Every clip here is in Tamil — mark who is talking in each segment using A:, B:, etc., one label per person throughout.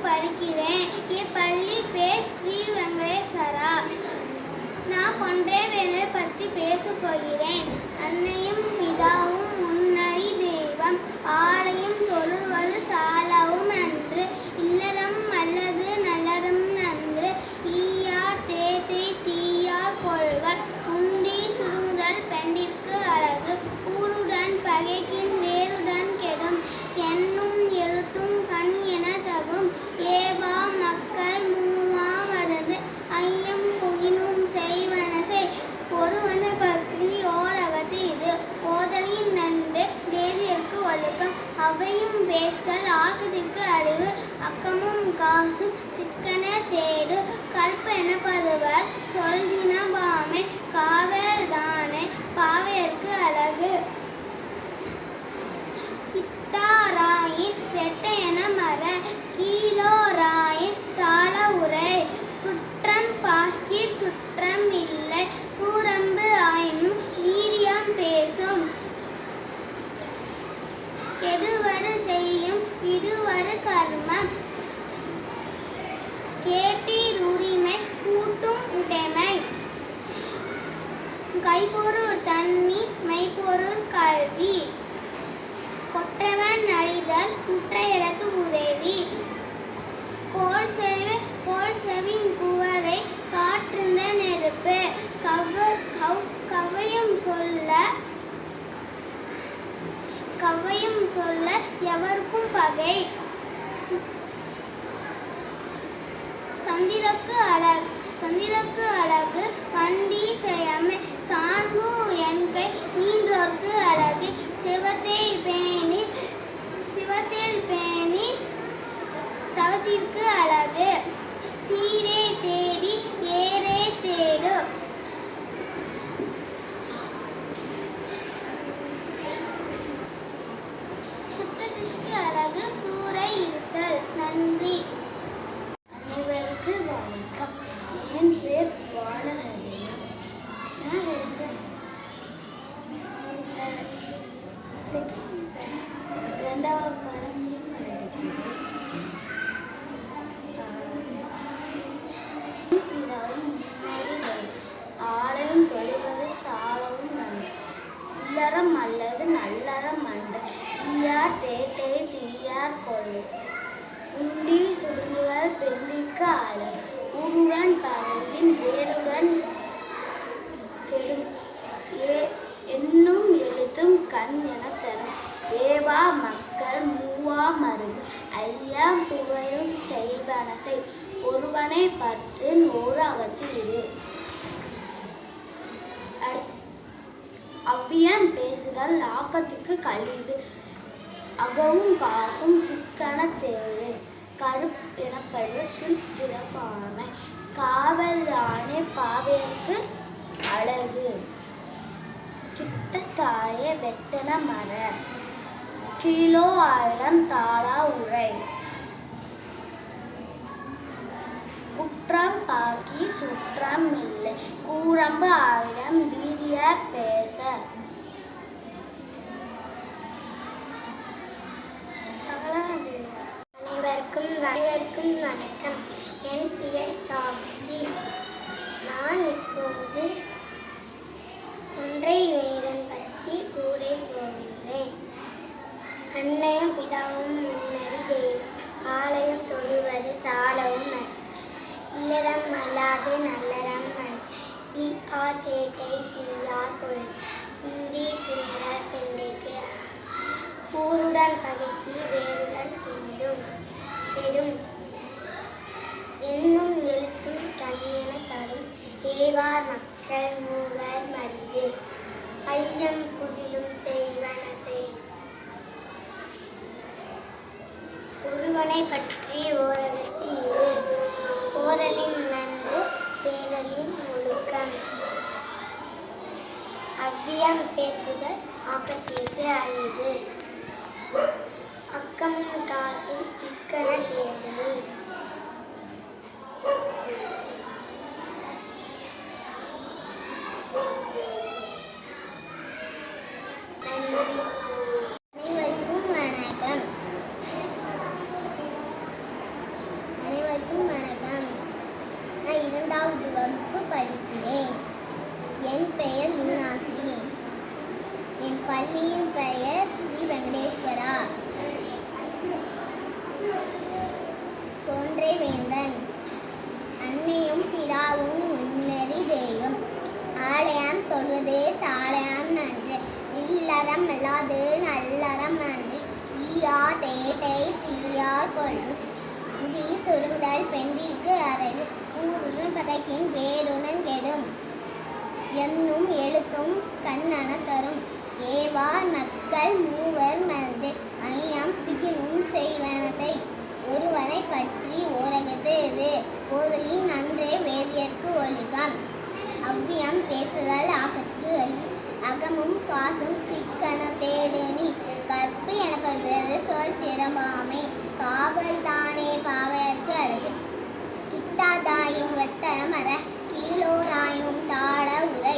A: படிக்கிறேன். என் பள்ளி பேர் ஸ்ரீ வெங்கடேஸ்வரா. நான் கொன்றைவேந்தர் பற்றி பேசப் போகிறேன். அன்னையும் பிதாவும் முன்னடி தெய்வம், ஆலயம் தொழுவது சாலவும் நன்று. இல்லறம் அல்லது நல்லறம் நன்று, ஈயார் தேத்தை தீயார் கொள்வர். உண்டி சுருங்குதல் பெண்டிற்கு அழகு, ஊருடன் பகைக்கின் வேருடன் கெடும். எண்ணும் எழுத்தும் கண் என தகும், ஏவா மக்கள் மூவா மருந்து. ஐயம் புகினும் செய்வனசை, ஒருவனை பற்றி ஓரகத்து இது. ஓதலின் நன்று வேதியர்க்கு ஒழுக்கம், அவையும் பேசுதல் ஆக்கத்திற்கு அறிவு. அக்கமும் காசும் சிக்கன தேடு, கற்பென பதுவர் சொல்தின பாமை. காவல் தானே பாவையர்க்கு அழகு, கிட்டாராயின் வெட்ட என மர. கீழோராயின் தாள உரை, குற்றம் பார்க்கிற் சுற்றம் இல்லை. கூரம்பு ஆயினும் வீரியம் பேசும், கெடுவரு செய்யும் விடுவரு கர்மம். கேட்டீர் உரிமை கூட்டும் உடைமை, கைப்பொருள் தண்ணி மெய்ப்பொருள் கல்வி. கொற்றவன் அழிதல் குற்றையிடத்து உதவி, கோல் செவின் குவரை காற்றுந்த நெருப்பு. கவ்வையும் சொல்ல எவர்க்கும் பகை. சந்திரக்கு அழகு வண்டி செயமை, சான்கு என்கை ஈன்றோர்க்கு அழகு. சிவத்தேல் பேணி தவத்திற்கு அழகு, சீரே தேடி ஏரே தேடு. சுற்றத்திற்கு அழகு சூறை இருத்தல். நன்றி.
B: அனைவருக்கு வணக்கம். என் பேர் பாலஹரியா. நான் இரண்டாவது பாடம் ஆலயம் தொழுவது சாலவும் நன்று. இல்லறம் அல்லது நல்லறம் அன்று, ஈயார் தேத்தை தீயார் கொள்வர். உண்டி சுருங்குதல் பெண்டிற்கு அழகு, ஊருடன் பகையின் வேருடன் கெடும். எண்ணும் எழுத்தும் கண் என தரும், ஏவா மக்கள் மூவா மருந்து. ஐயம் புகையும் செய்வனசை, ஒருவனை பற்றி ஓர் அகத்து இது. அவ்வியம் பேசுதல் ஆக்கத்துக்கு கழிவு, அகவும் காசும் சிக்கன தேடு. கருப்பெனப்படுவது சுத்திரப்பாமை, காவல் தானே பாவையர்க்கு அழகு. கிட்டத்தாய வெட்டன மர, கீழோ ஆயிரம் தாளா உரை. குற்றம் பாக்கி சுற்றம் இல்லை, கூரம்பு ஆயிரம் வீரிய பேச.
A: அனைவருக்கும் வணக்கம். என் பெயர் சாக்ஷி. நான் இப்போது கொன்றைவேந்தன் பற்றி கூறி போகின்றேன். அன்னையும் பிதாவும் முன்னடி தெய்வம், ஆலயம் தொழுவது சாலவும் நன்று. இல்லறம் அல்லாது நல்லறம் நன்று, ஈயார் தேத்தை தீயார் கொள்வர். உண்டி சுருங்குதல் பெண்டிற்கு அழகு, ஊருடன் பகைக்கு வேருடன் கெடும். எண்ணும் எழுத்தும் கண் என தரும், ஏவார் மக்கள் மூவர் மருந்து. ஐயம் புகிலும் செய்வனசை, ஒருவனை பற்றி ஓரகத்து இரு. ஓதலின் நன்று பேதலின் ஒழுக்கம், அவ்வியம் பேசுதல் ஆக்கத்திற்கு அறிவு. அக்கமும் காசும் சிக்கன தேடு. தீயறம் அல்லாது நல்லறம் அன்றி ஈயா தேட்டை தீயா கொள்ளும் இந்தி சுருங்குதல் பெண்டிற்கு அழகு ஊருடன் பகைக்கின் வேருடன் கெடும் என்னும் எழுத்தும் கண்ணன தரும் ஏவார் மக்கள் மூவர் மறந்து ஐயம் பிகினும் செய்வனசை ஒருவனை பற்றி ஓரகத்து இது போதலின் நன்றே வேதியர்க்கு ஒழுகம் அவ்வியம் பேசுதல் ஆகற்கு அகமும் காசும் சிக்கன தேடுனி கற்பு எனப்படுவது சொல் திறமாமை காவல் தானே பாவையர்க்கு அழகு கிட்டாதாயின் வெட்டன மர கீழோராயினும் தாழ உரை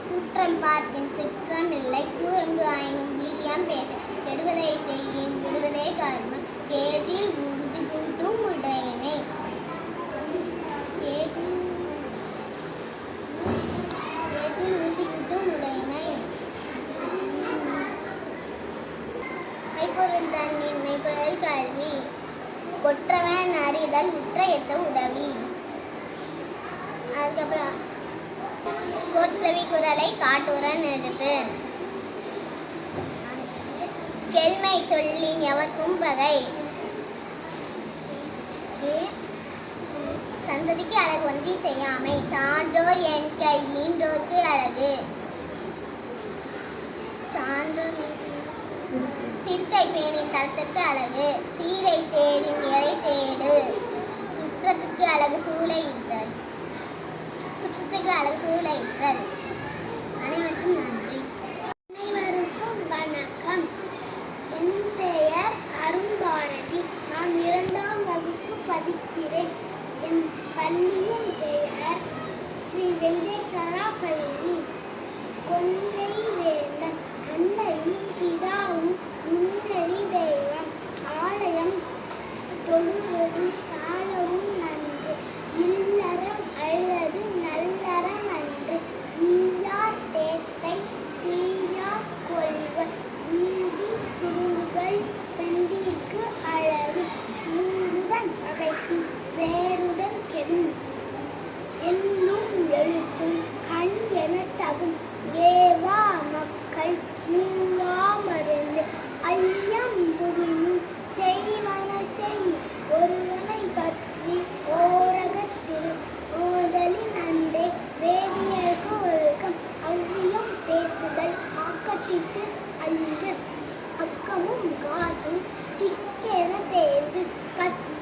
A: குற்றம் பார்க்கின் சிற்றம் இல்லை கூரம்பு ஆயினும் வீரியம் பேச கெடுவதை செய்யின் விடுவதே கர்மம் கேட்டில் உறுதி கூட்டும் உடையமை கேட்டில் உறுதி கூட்டும் உடையமை மெய்ப்பொருள் தன்னின் மெய்ப்பொருள் கல்வி கொற்றவன் அறிதல் உற்ற எத்த உதவி. அதுக்கப்புறம் கொற்றவி குரலை காட்டுற நெருப்பு கெழ்மை சொல்லின் எவர்க்கும் பகை சந்ததிக்கு அழகு ஒன்றி செய்யாமை சான்றோர் என் கை ஈன்றோர்க்கு அழகு சான்றோர் சித்தை பேணின் தளத்திற்கு அழகு சீரை தேடின் எரை தேடு சுற்றத்துக்கு அழகு சூளை இடுதல் சுற்றத்துக்கு அழகு சூளை இடுதல். அனைவருக்கும் நன்றி.
B: அனைவருக்கும் வணக்கம். என் பெயர் அரும்பாரதி. நான் 2ஆம் வகுப்பு படிக்கிறேன். என் பள்ளியின் பெயர் ஸ்ரீ வெங்கடேஸ்வரா பள்ளி. கொன்றை வேந்தன் அன்னையும் பிதாவும் முன்னறி தெய்வம் ஆலயம் தொழுவது சாலவும் நன்று இல்லறம் அல்லது நல்லறம் அன்று ஈயார் தேத்தை தீயார் கொள்வர் இந்தி சுருங்குதல் பெண்டிற்கு அழகு ஊருடன் பகைக்கும் வேருடன் கெடும் என்னும் எழுத்தும் கண் என தகும் ஏவா மக்கள் மூவா மருந்து ஐயம் புரினும் செய்வன செய் ஒருவனை பற்றி ஓரகத்திரு ஓதலின் அன்றே வேதியர்க்கு ஒழுக்கம் அவ்வியம் பேசுதல் ஆக்கத்திற்கு அழிவு அக்கமும் காசும் சிக்கென தேர்ந்து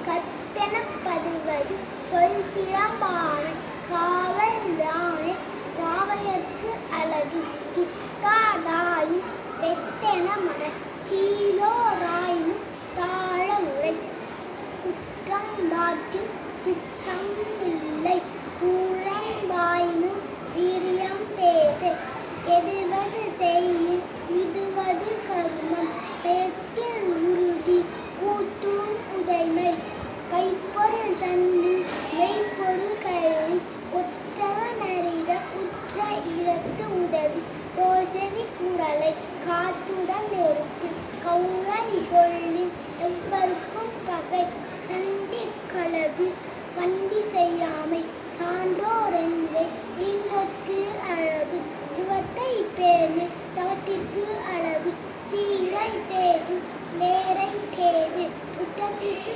B: கற்பென பதுவது தொல் திறம்பான காவல் தானே பாவையர்க்கு அழகு கிட்டாதாயும் வெட்டென மர கீழோராயினும் தாழ உரை குற்றம் பார்க்கின் குற்றம் இல்லை கூழம்பாயினும் வீரியம் பேச கெடுவது செய்யின் விடுவது கர்மம் பேக்கில் உறுதி கூட்டும் உடைமை கைப்பொருள் தந்து மெய்ப்பொருள் கல்வி ஒற்றவன் அறித உற்ற இடத்து உதவி கோசவி குடலை காற்றுடன் நெருப்பு கௌரை கொள்ளின் எவ்வருக்கும் பகை சண்டி கழகு வண்டி செய்யாமை சான்றோர் எங்கே ஈன்றோர்க்கு அழகு சிவத்தை பேணு தவத்திற்கு அழகு சீரை தேது நேரை தேது துட்டத்திற்கு